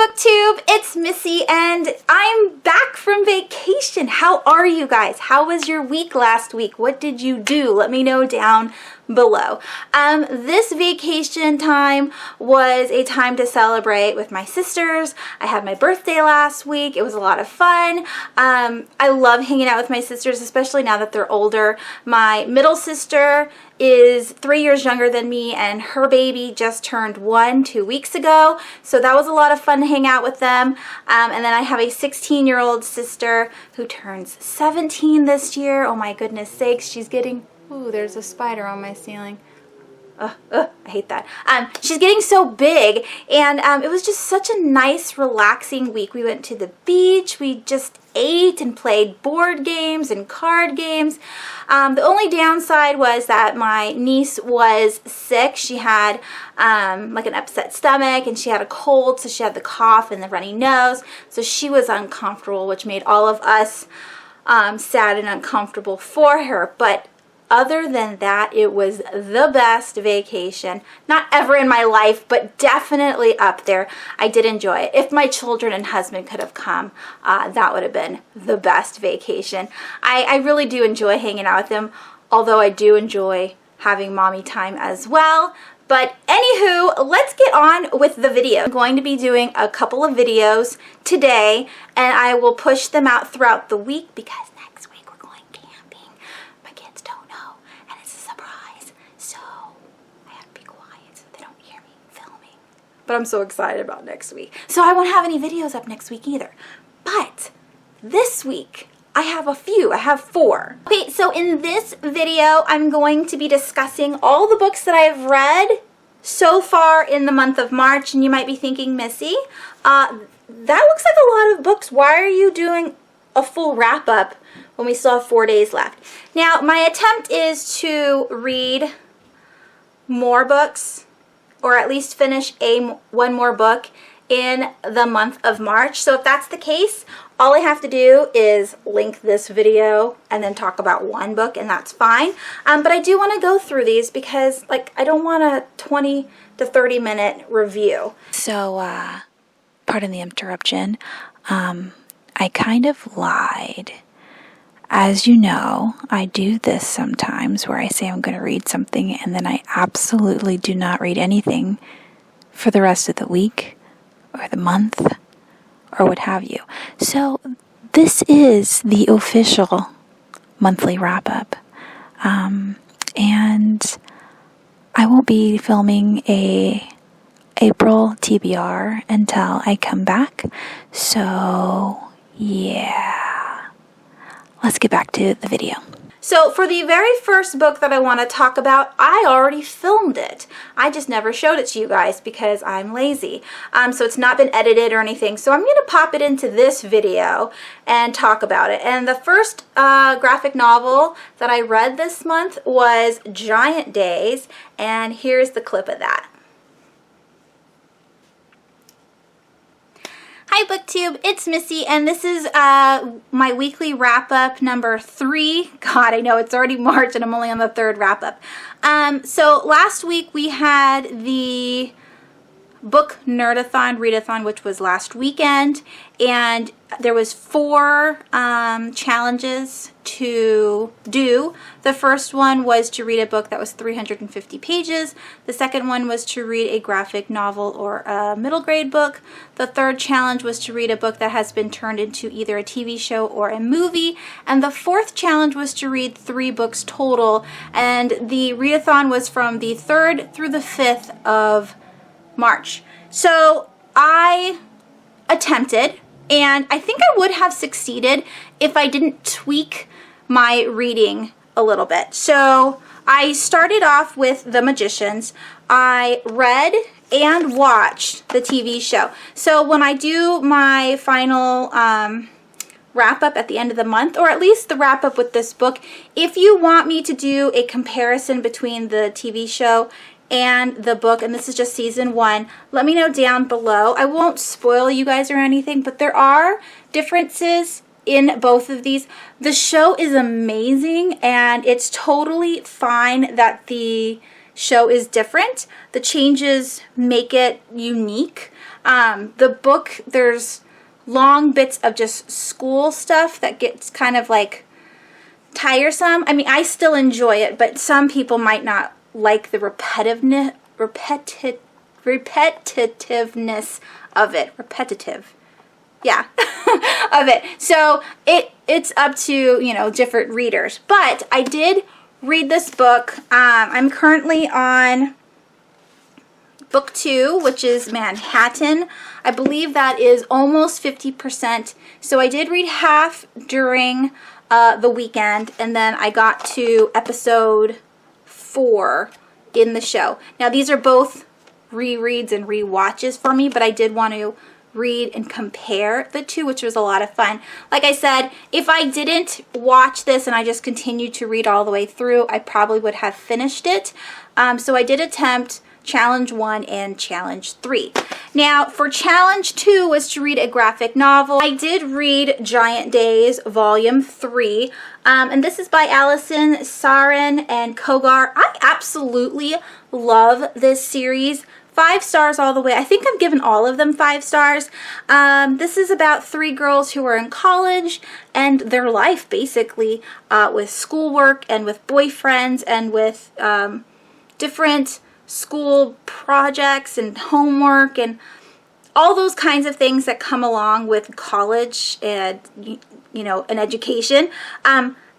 BookTube, it's Missy and I'm back from vacation. How are you guys? How was your week last week? What did you do? Let me know down below. This vacation time was a time to celebrate with my sisters. I had my birthday last week. It was a lot of fun. I love hanging out with my sisters, especially now that they're older. My middle sister is 3 years younger than me and her baby just turned 1 2 weeks ago, so that was a lot of fun to hang out with them. And then I have a 16-year-old sister who turns 17 this year. Oh my goodness sakes, she's getting... Ooh, there's a spider on my ceiling. I hate that. She's getting so big, and it was just such a nice, relaxing week. We went to the beach. We just ate and played board games and card games. The only downside was that my niece was sick. She had like an upset stomach, and she had a cold, so she had the cough and the runny nose. So she was uncomfortable, which made all of us sad and uncomfortable for her. But other than that, it was the best vacation. Not ever in my life, but definitely up there. I did enjoy it. If my children and husband could have come, that would have been the best vacation. I really do enjoy hanging out with them, although I do enjoy having mommy time as well. But anywho, let's get on with the video. I'm going to be doing a couple of videos today, and I will push them out throughout the week because next week we're going camping. My kids don't know, and it's a surprise, so I have to be quiet so they don't hear me filming. But I'm so excited about next week. So I won't have any videos up next week either. But this week, I have a few. I have 4. Okay, so in this video, I'm going to be discussing all the books that I've read so far in the month of March. And you might be thinking, Missy, that looks like a lot of books. Why are you doing a full wrap-up when we still have 4 days left? Now, my attempt is to read more books, or at least finish one more book in the month of March. So if that's the case, all I have to do is link this video and then talk about one book, and that's fine. But I do want to go through these because, like, I don't want a 20 to 30 minute review. So, pardon the interruption. I kind of lied. As you know, I do this sometimes where I say I'm going to read something and then I absolutely do not read anything for the rest of the week or the month or what have you. So this is the official monthly wrap-up. And I won't be filming a April TBR until I come back. So yeah, let's get back to the video. So for the very first book that I want to talk about, I already filmed it. I just never showed it to you guys because I'm lazy. So it's not been edited or anything. So I'm going to pop it into this video and talk about it. And the first graphic novel that I read this month was Giant Days. And here's the clip of that. Hi BookTube, it's Missy, and this is my weekly wrap-up number 3. God, I know it's already March and I'm only on the 3rd wrap-up. So last week we had the book nerdathon, readathon, which was last weekend, and there was 4 challenges to do. The first one was to read a book that was 350 pages. The second one was to read a graphic novel or a middle grade book. The third challenge was to read a book that has been turned into either a TV show or a movie. And the fourth challenge was to read 3 books total. And the readathon was from the 3rd through the 5th of March. So I attempted, and I think I would have succeeded if I didn't tweak my reading a little bit. So I started off with The Magicians. I read and watched the TV show. So when I do my final wrap up at the end of the month, or at least the wrap up with this book, if you want me to do a comparison between the TV show and the book, and this is just season 1, let me know down below. I won't spoil you guys or anything, but there are differences in both of these. The show is amazing, and it's totally fine that the show is different. The changes make it unique. The book, there's long bits of just school stuff that gets kind of like tiresome. I mean, I still enjoy it, but some people might not like the repetitiveness of it. Repetitive. Yeah. Of it. So it's up to, you know, different readers. But I did read this book. I'm currently on book 2, which is Manhattan. I believe that is almost 50%. So I did read half during the weekend, and then I got to episode 4 in the show. Now these are both rereads and rewatches for me, but I did want to read and compare the two, which was a lot of fun. Like I said, if I didn't watch this and I just continued to read all the way through, I probably would have finished it. So I did attempt Challenge 1 and Challenge 3. Now, for Challenge 2 was to read a graphic novel. I did read Giant Days, Volume 3, and this is by Allison Sarin and Kogar. I absolutely love this series. 5 stars all the way. I think I've given all of them 5 stars. This is about 3 girls who are in college and their life, basically, with schoolwork and with boyfriends and with different school projects and homework and all those kinds of things that come along with college and, you know, an education.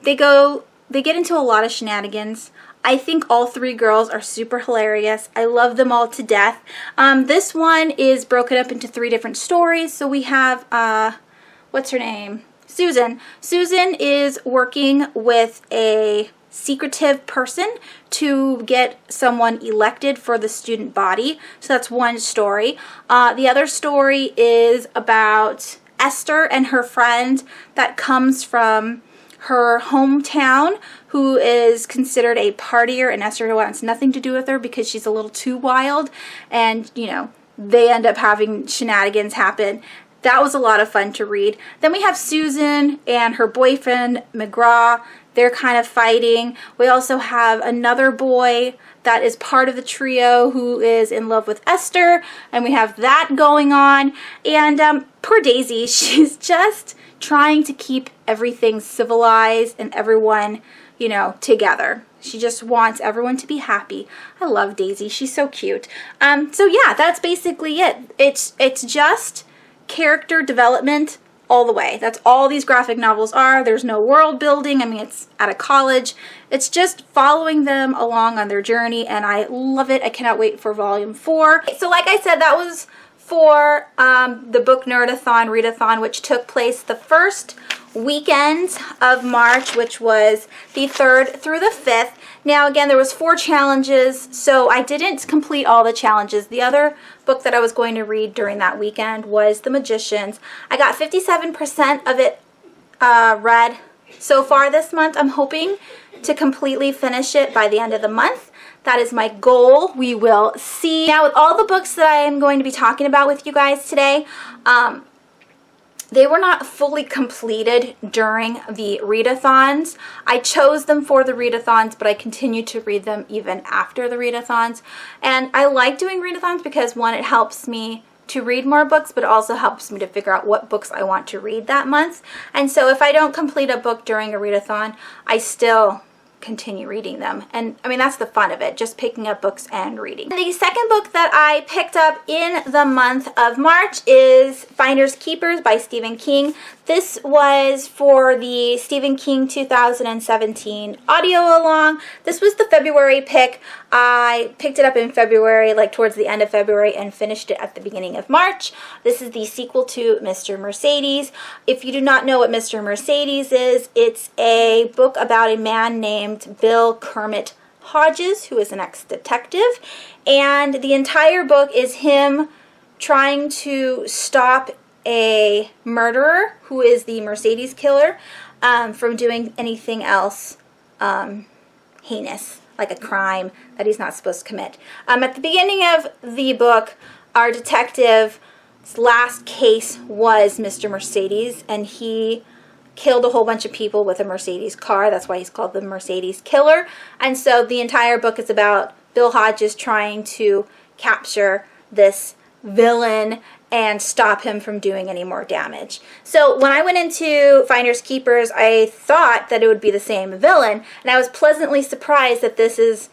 They get into a lot of shenanigans. I think all 3 girls are super hilarious. I love them all to death. This one is broken up into 3 different stories. So we have, what's her name? Susan. Susan is working with a secretive person to get someone elected for the student body. So that's one story. The other story is about Esther and her friend that comes from her hometown, who is considered a partier, and Esther wants nothing to do with her because she's a little too wild, and, you know, they end up having shenanigans happen. That was a lot of fun to read. Then we have Susan and her boyfriend, McGraw. They're kind of fighting. We also have another boy that is part of the trio who is in love with Esther, and we have that going on. And poor Daisy, she's just trying to keep everything civilized and everyone, you know, together. She just wants everyone to be happy. I love Daisy. She's so cute. So yeah, that's basically it. It's just character development all the way. That's all these graphic novels are. There's no world building. I mean, it's at a college. It's just following them along on their journey, and I love it. I cannot wait for volume 4. So like I said, that was for the book Nerdathon, Readathon, which took place the first weekend of March, which was the 3rd through the 5th. Now again, there was 4 challenges, so I didn't complete all the challenges. The other book that I was going to read during that weekend was The Magicians. I got 57% of it read so far this month. I'm hoping to completely finish it by the end of the month. That is my goal. We will see. Now, with all the books that I am going to be talking about with you guys today, they were not fully completed during the readathons. I chose them for the readathons, but I continue to read them even after the readathons. And I like doing readathons because, one, it helps me to read more books, but it also helps me to figure out what books I want to read that month. And so if I don't complete a book during a readathon, I still continue reading them. And I mean, that's the fun of it, just picking up books and reading. The second book that I picked up in the month of March is Finders Keepers by Stephen King. This was for the Stephen King 2017 audio along. This was the February pick. I picked it up in February, like towards the end of February, and finished it at the beginning of March. This is the sequel to Mr. Mercedes. If you do not know what Mr. Mercedes is, it's a book about a man named Bill Kermit Hodges, who is an ex-detective, and the entire book is him trying to stop a murderer, who is the Mercedes killer, from doing anything else heinous, like a crime that he's not supposed to commit. At the beginning of the book, our detective's last case was Mr. Mercedes, and he killed a whole bunch of people with a Mercedes car. That's why he's called the Mercedes Killer. And so the entire book is about Bill Hodges trying to capture this villain and stop him from doing any more damage. So when I went into Finders Keepers, I thought that it would be the same villain, and I was pleasantly surprised that this is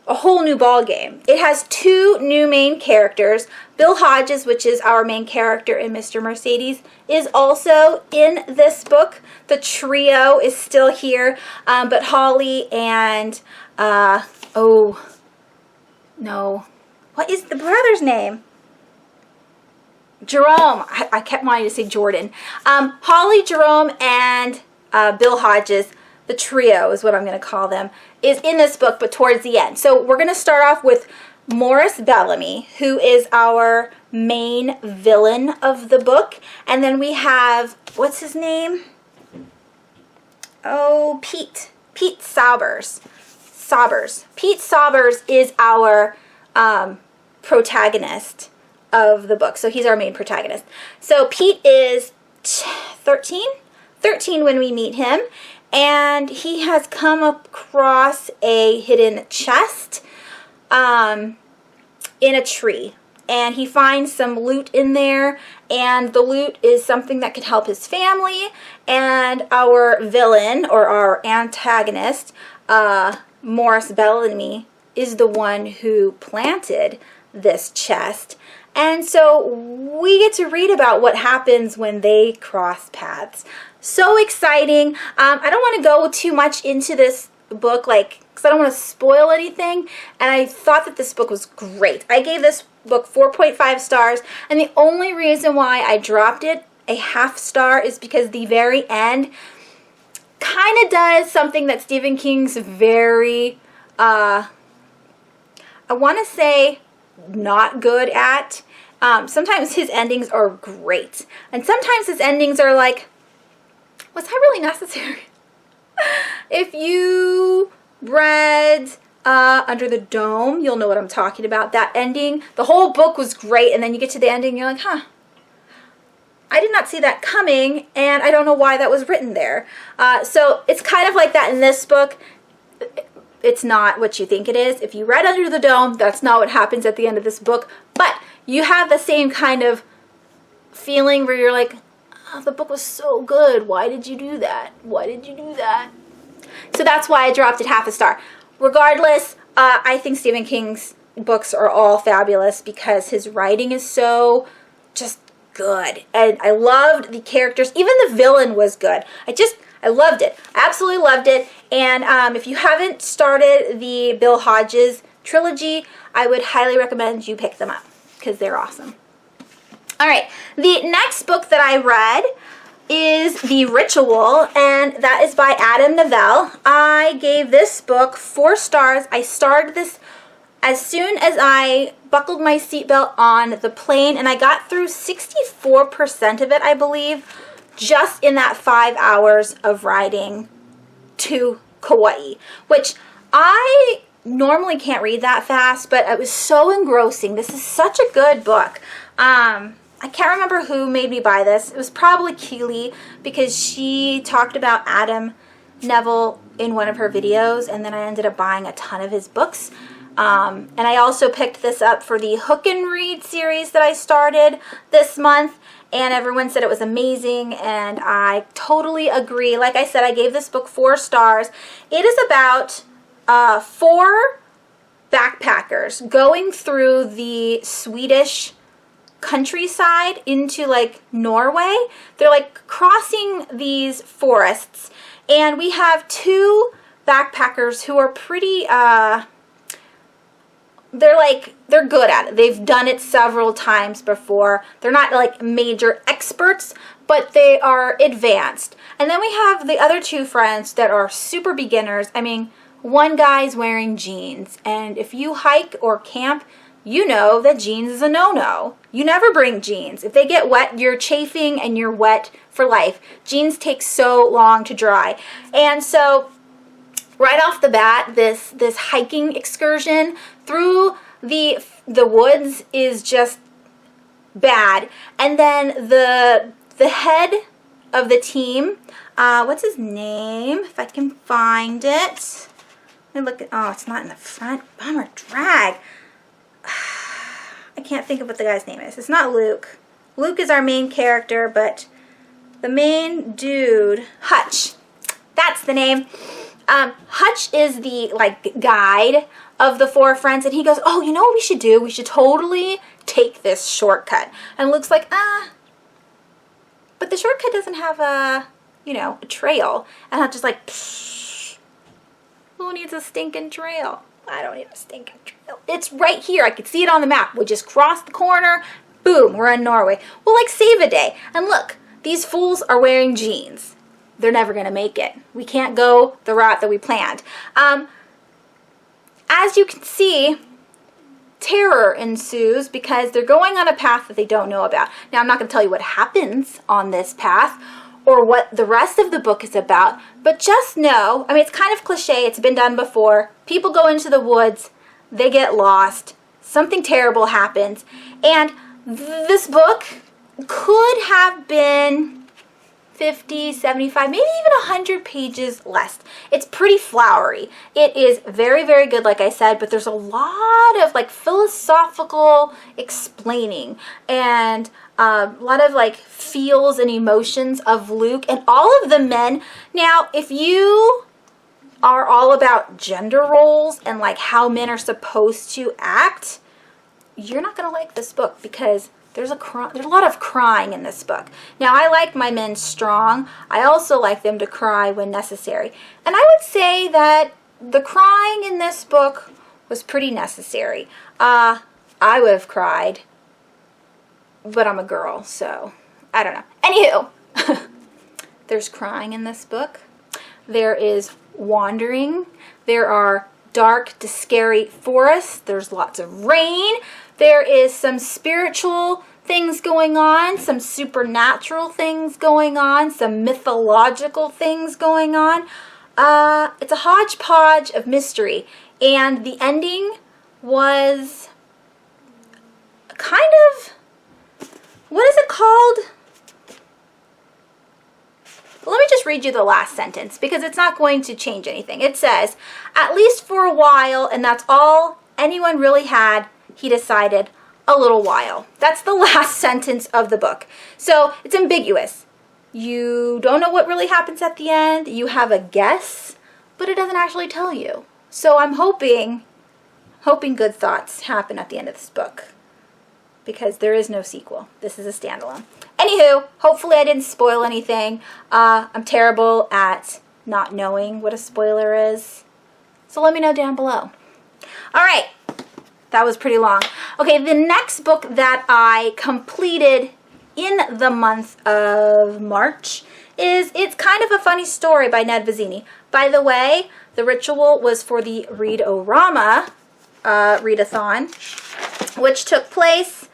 a whole new ball game. It has two new main characters. Bill Hodges, which is our main character in Mr. Mercedes, is also in this book. The trio is still here, but Holly and, oh, no. What is the brother's name? Jerome. I kept wanting to say Jordan. Holly, Jerome, and Bill Hodges, the trio is what I'm going to call them, is in this book, but towards the end. So we're going to start off with Morris Bellamy, who is our main villain of the book. And then we have, what's his name? Oh, Pete. Pete Saubers. Pete Saubers is our protagonist of the book. So he's our main protagonist. So Pete is 13 when we meet him, and he has come across a hidden chest in a tree, and he finds some loot in there, and the loot is something that could help his family. And our villain, or our antagonist, Morris Bellamy, is the one who planted this chest. And so we get to read about what happens when they cross paths. So exciting. I don't want to go too much into this book, because I don't want to spoil anything. And I thought that this book was great. I gave this book 4.5 stars. And the only reason why I dropped it a half star is because the very end kind of does something that Stephen King's very, I want to say, not good at. Sometimes his endings are great, and sometimes his endings are like, was that really necessary? If you read Under the Dome, you'll know what I'm talking about. That ending, the whole book was great, and then you get to the ending and you're like, huh, I did not see that coming, and I don't know why that was written there. So it's kind of like that in this book. It's not what you think it is. If you read Under the Dome, that's not what happens at the end of this book. But you have the same kind of feeling where you're like, oh, the book was so good. Why did you do that? Why did you do that? So that's why I dropped it half a star. Regardless, I think Stephen King's books are all fabulous because his writing is so just good. And I loved the characters. Even the villain was good. I loved it. I absolutely loved it. And if you haven't started the Bill Hodges trilogy, I would highly recommend you pick them up because they're awesome. All right, the next book that I read is The Ritual, and that is by Adam Novell. I gave this book 4 stars. I started this as soon as I buckled my seatbelt on the plane, and I got through 64% of it, I believe, just in that 5 hours of riding to Kauai, which I normally can't read that fast, but it was so engrossing. This is such a good book. I can't remember who made me buy this. It was probably Keely, because she talked about Adam Neville in one of her videos, and then I ended up buying a ton of his books. And I also picked this up for the Hook and Read series that I started this month, and everyone said it was amazing, and I totally agree. Like I said, I gave this book 4 stars. It is about 4 backpackers going through the Swedish countryside into like Norway. They're like crossing these forests, and we have 2 backpackers who are pretty they're good at it. They've done it several times before. They're not like major experts, but they are advanced. And then we have the other 2 friends that are super beginners. I mean, one guy's wearing jeans, and if you hike or camp, you know that jeans is a no-no. You never bring jeans. If they get wet, you're chafing and you're wet for life. Jeans take so long to dry. And so right off the bat, this hiking excursion through the woods is just bad. And then the head of the team, what's his name? If I can find it. Let me look at, oh, it's not in the front. Bummer, drag. I can't think of what the guy's name is. It's not Luke. Luke is our main character, but the main dude, Hutch. That's the name. Hutch is the like guide of the four friends, and he goes, oh, you know what we should do? We should totally take this shortcut. And Luke's like, but the shortcut doesn't have a, you know, a trail. And Hutch is like, psh, who needs a stinking trail? I don't need a stinking trail. It's right here. I could see it on the map. We just cross the corner. Boom, we're in Norway. We'll like save a day. And look, these fools are wearing jeans. They're never going to make it. We can't go the route that we planned. As you can see, terror ensues because they're going on a path that they don't know about. Now, I'm not going to tell you what happens on this path or what the rest of the book is about, but just know, I mean, it's kind of cliche. It's been done before. People go into the woods. They get lost. Something terrible happens. And this book could have been 50, 75, maybe even 100 pages less. It's pretty flowery. It is very, very good, like I said, but there's a lot of like philosophical explaining and a lot of like feels and emotions of Luke and all of the men. Now, if you are all about gender roles and like how men are supposed to act, you're not going to like this book because there's a lot of crying in this book. Now, I like my men strong. I also like them to cry when necessary. And I would say that the crying in this book was pretty necessary. I would have cried, but I'm a girl, so I don't know. Anywho, there's crying in this book. There is wandering. There are dark to scary forests. There's lots of rain. There is some spiritual things going on, some supernatural things going on, some mythological things going on. It's a hodgepodge of mystery, and the ending was kind of, what is it called? Let me just read you the last sentence because it's not going to change anything. It says, at least for a while, and that's all anyone really had, he decided, a little while. That's the last sentence of the book. So it's ambiguous. You don't know what really happens at the end. You have a guess, but it doesn't actually tell you. So I'm hoping good thoughts happen at the end of this book because there is no sequel. This is a standalone. Anywho, hopefully I didn't spoil anything. I'm terrible at not knowing what a spoiler is. So let me know down below. All right. That was pretty long. Okay, the next book that I completed in the month of March is It's Kind of a Funny Story by Ned Vizzini. By the way, the ritual was for the Read-O-Rama readathon, which took place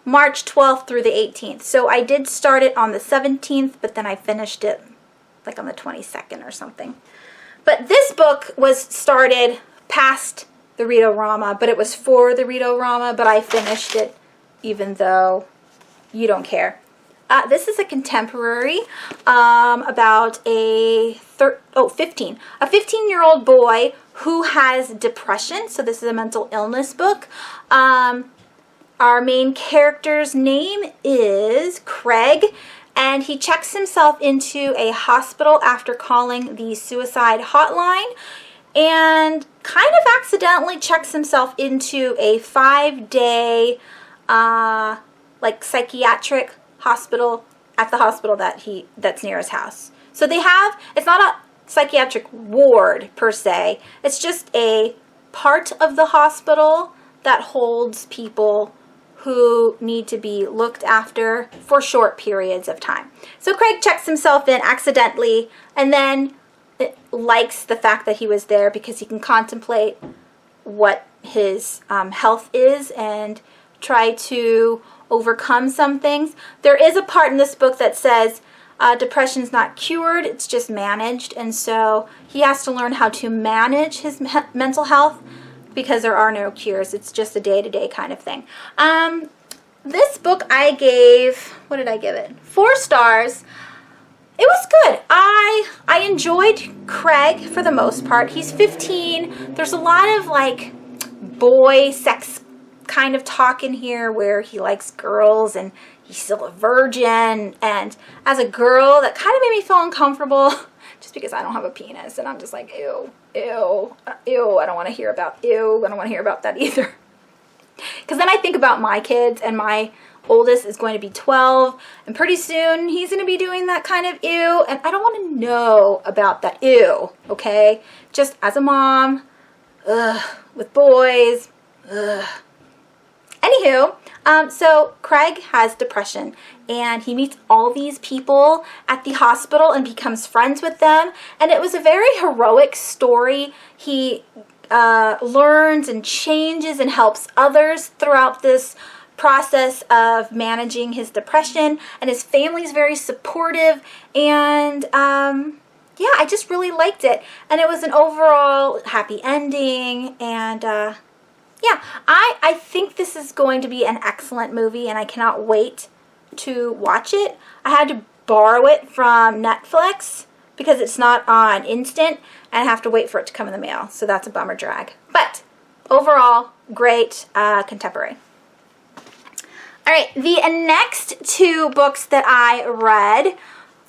March 12th through the 18th. So I did start it on the 17th, but then I finished it like on the 22nd or something. But this book was started past the Read-O-Rama, but it was for the Read-O-Rama, but I finished it even though you don't care. This is a contemporary about a 15-year-old boy who has depression. So this is a mental illness book. Our main character's name is Craig, and he checks himself into a hospital after calling the suicide hotline, and kind of accidentally checks himself into a 5-day like psychiatric hospital at the hospital that's near his house. So they have, it's not a psychiatric ward per se, it's just a part of the hospital that holds people who need to be looked after for short periods of time. So Craig checks himself in accidentally and then likes the fact that he was there because he can contemplate what his health is and try to overcome some things. There is a part in this book that says depression's not cured, it's just managed, and so he has to learn how to manage his mental health because there are no cures. It's just a day-to-day kind of thing. This book I gave, what did I give it? 4 stars. It was good. I enjoyed Craig for the most part. He's 15. There's a lot of like boy sex kind of talk in here where he likes girls and he's still a virgin. And as a girl, that kind of made me feel uncomfortable just because I don't have a penis. And I'm just like, ew, ew, ew. I don't want to hear about ew. I don't want to hear about that either. Because then I think about my kids, and my oldest is going to be 12, and pretty soon he's going to be doing that kind of ew, and I don't want to know about that ew, okay? Just as a mom, with boys, Anywho, so Craig has depression, and he meets all these people at the hospital and becomes friends with them, and it was a very heroic story. He learns and changes and helps others throughout this process of managing his depression, and his family is very supportive, and yeah, I just really liked it, and it was an overall happy ending, and yeah, I think this is going to be an excellent movie, and I cannot wait to watch it. I had to borrow it from Netflix because it's not on instant, and I have to wait for it to come in the mail, so that's a bummer drag. But overall, great contemporary. All right, the next two books that I read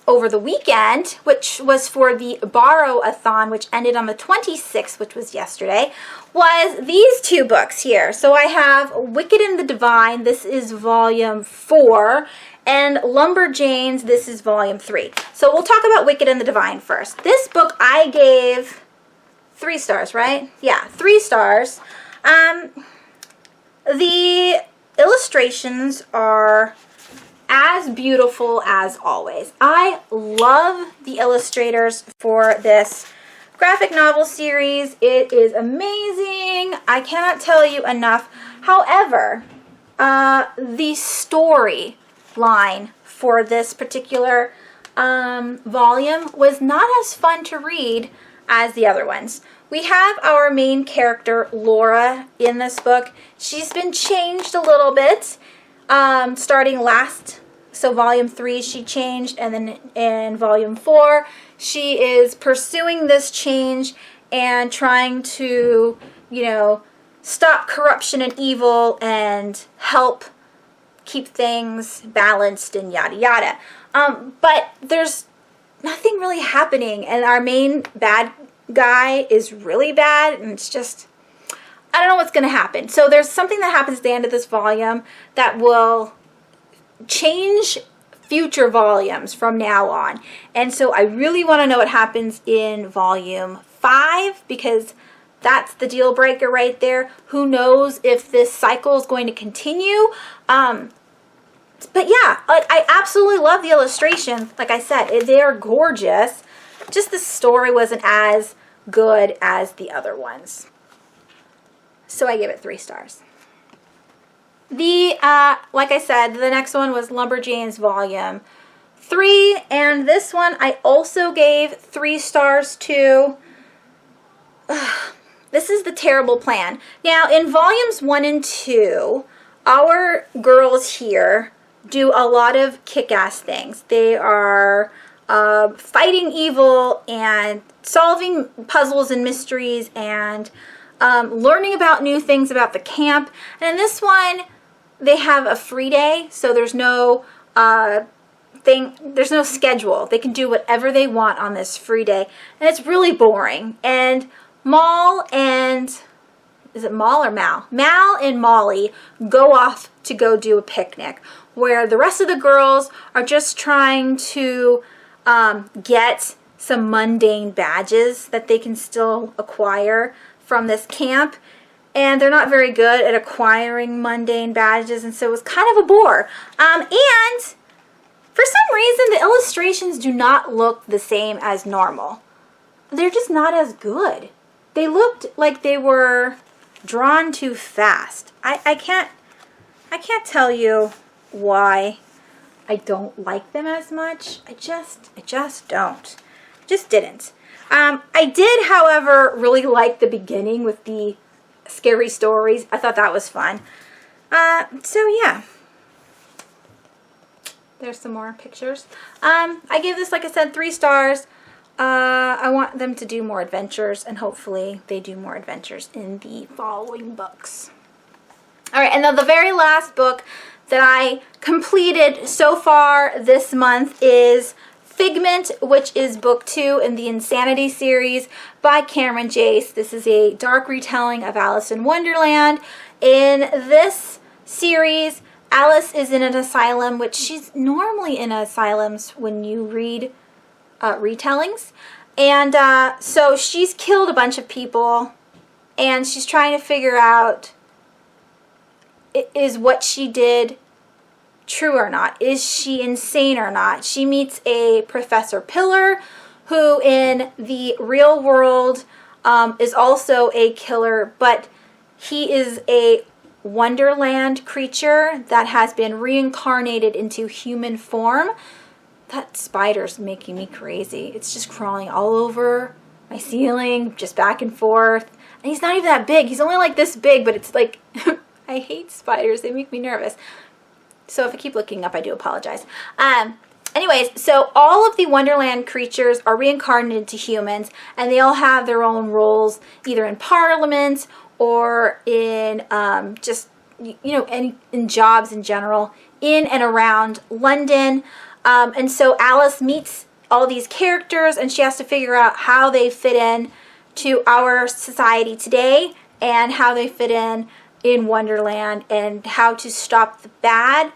over the weekend, which was for the Borrow-a-thon, which ended on the 26th, which was yesterday, was these two books here. So I have Wicked and the Divine, this is volume 4, and Lumberjanes, this is volume 3. So we'll talk about Wicked and the Divine first. This book I gave 3 stars, right? Yeah, 3 stars. The illustrations are as beautiful as always. I love the illustrators for this graphic novel series. It is amazing. I cannot tell you enough. However, the story line for this particular volume was not as fun to read as the other ones. We have our main character, Laura, in this book. She's been changed a little bit, starting last, so volume 3 she changed, and then in volume 4 she is pursuing this change and trying to, you know, stop corruption and evil and help keep things balanced and yada yada. But there's nothing really happening, and our main bad guy is really bad, and it's just, I don't know what's going to happen. So there's something that happens at the end of this volume that will change future volumes from now on, and so I really want to know what happens in volume 5, because that's the deal breaker right there. Who knows if this cycle is going to continue. But yeah, I absolutely love the illustrations. Like I said, they are gorgeous. Just the story wasn't as good as the other ones. So I gave it 3 stars. The, like I said, the next one was Lumberjanes Volume 3, and this one I also gave 3 stars to. This is The Terrible Plan. Now, in Volumes 1 and 2, our girls here do a lot of kick-ass things. They are fighting evil and solving puzzles and mysteries and learning about new things about the camp. And in this one, they have a free day, so there's no there's no schedule. They can do whatever they want on this free day, and it's really boring. And Mal and, is it Mal or Mal? Mal and Molly go off to go do a picnic, where the rest of the girls are just trying to get some mundane badges that they can still acquire from this camp, and they're not very good at acquiring mundane badges, and so it was kind of a bore. And for some reason, the illustrations do not look the same as normal. They're just not as good. They looked like they were drawn too fast. I can't tell you why I don't like them as much. I just don't. Just didn't. I did, however, really like the beginning with the scary stories. I thought that was fun. So yeah. There's some more pictures. I gave this, like I said, 3 stars. I want them to do more adventures, and hopefully they do more adventures in the following books. All right, and then the very last book that I completed so far this month is Figment, which is book 2 in the Insanity series by Cameron Jace. This is a dark retelling of Alice in Wonderland. In this series, Alice is in an asylum, which she's normally in asylums when you read retellings. And so she's killed a bunch of people, and she's trying to figure out, is what she did true or not? Is she insane or not? She meets a Professor Pillar, who in the real world is also a killer, but he is a Wonderland creature that has been reincarnated into human form. That spider's making me crazy. It's just crawling all over my ceiling, just back and forth. And he's not even that big. He's only like this big, but it's like, I hate spiders. They make me nervous. So if I keep looking up, I do apologize. Anyways, so all of the Wonderland creatures are reincarnated into humans, and they all have their own roles, either in Parliament or in just, you know, in jobs in general, in and around London. And so Alice meets all these characters, and she has to figure out how they fit in to our society today and how they fit in Wonderland, and how to stop the bad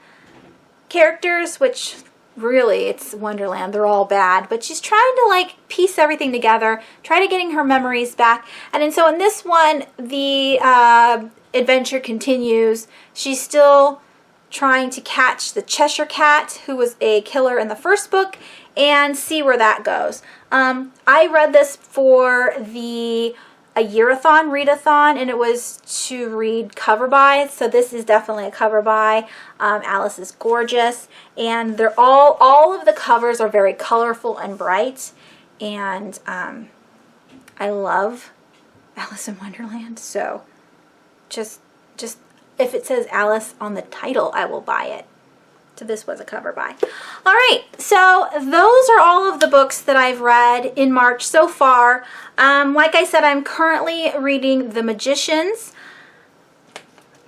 characters, which really, it's Wonderland, they're all bad, but she's trying to like piece everything together, try to getting her memories back. And so in this one, the adventure continues. She's still trying to catch the Cheshire Cat, who was a killer in the first book, and see where that goes. I read this for a year-a-thon, readathon, and it was to read cover by, so this is definitely a cover by. Alice is gorgeous, and they're all of the covers are very colorful and bright, and I love Alice in Wonderland, so just if it says Alice on the title, I will buy it. So this was a cover by. All right, so those are all of the books that I've read in March so far. Like I said, I'm currently reading The Magicians,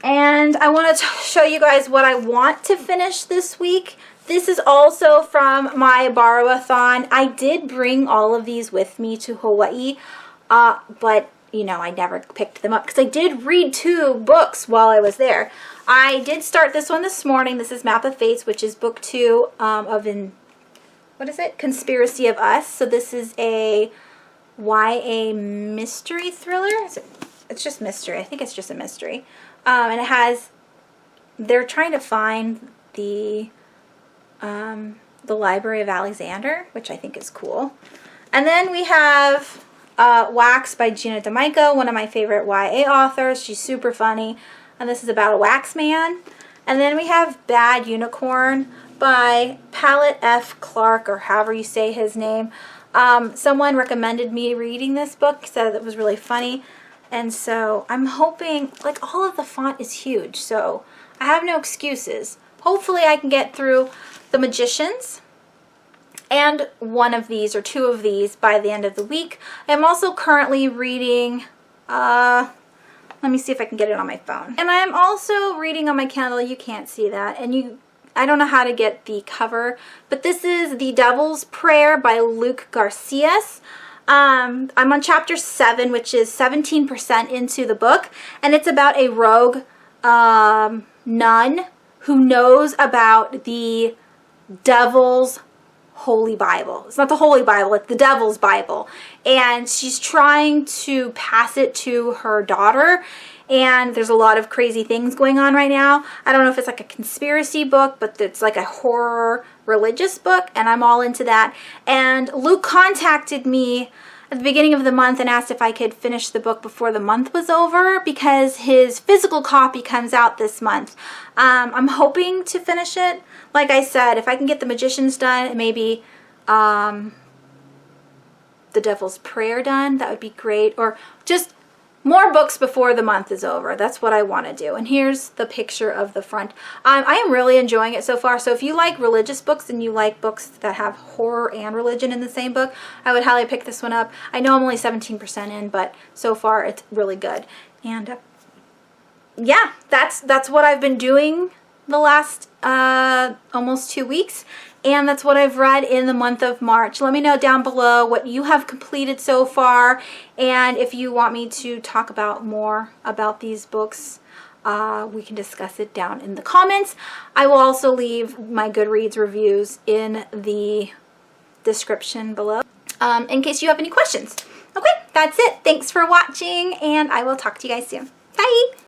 and I want to show you guys what I want to finish this week. This is also from my borrow-a-thon. I did bring all of these with me to Hawaii, but you know, I never picked them up because I did read 2 books while I was there. I did start this one this morning. This is Map of Fates, which is book 2 of what is it? Conspiracy of Us. So this is a YA mystery thriller. It's just mystery. I think it's just a mystery. And it has, they're trying to find the Library of Alexander, which I think is cool. And then we have Wax by Gina D'Amico, one of my favorite YA authors. She's super funny. And this is about a wax man. And then we have Bad Unicorn by Pallet F. Clark, or however you say his name. Someone recommended me reading this book, said it was really funny. And so I'm hoping, like, all of the font is huge, so I have no excuses. Hopefully I can get through The Magicians and one of these or 2 of these by the end of the week. I'm also currently reading, let me see if I can get it on my phone. And I'm also reading on my Kindle. You can't see that. And I don't know how to get the cover, but this is The Devil's Prayer by Luke Garcias. I'm on chapter 7, which is 17% into the book, and it's about a rogue nun who knows about the devil's Holy Bible. It's not the Holy Bible, it's the Devil's Bible. And she's trying to pass it to her daughter. And there's a lot of crazy things going on right now. I don't know if it's like a conspiracy book, but it's like a horror religious book, and I'm all into that. And Luke contacted me at the beginning of the month and asked if I could finish the book before the month was over, because his physical copy comes out this month. I'm hoping to finish it. Like I said, if I can get The Magicians done and maybe The Devil's Prayer done, that would be great. Or just more books before the month is over. That's what I want to do. And here's the picture of the front. I am really enjoying it so far. So if you like religious books and you like books that have horror and religion in the same book, I would highly pick this one up. I know I'm only 17% in, but so far it's really good. And yeah, that's what I've been doing the last almost 2 weeks, and that's what I've read in the month of March. Let me know down below what you have completed so far, and if you want me to talk about more about these books, we can discuss it down in the comments. I will also leave my Goodreads reviews in the description below in case you have any questions. Okay, that's it. Thanks for watching, and I will talk to you guys soon. Bye!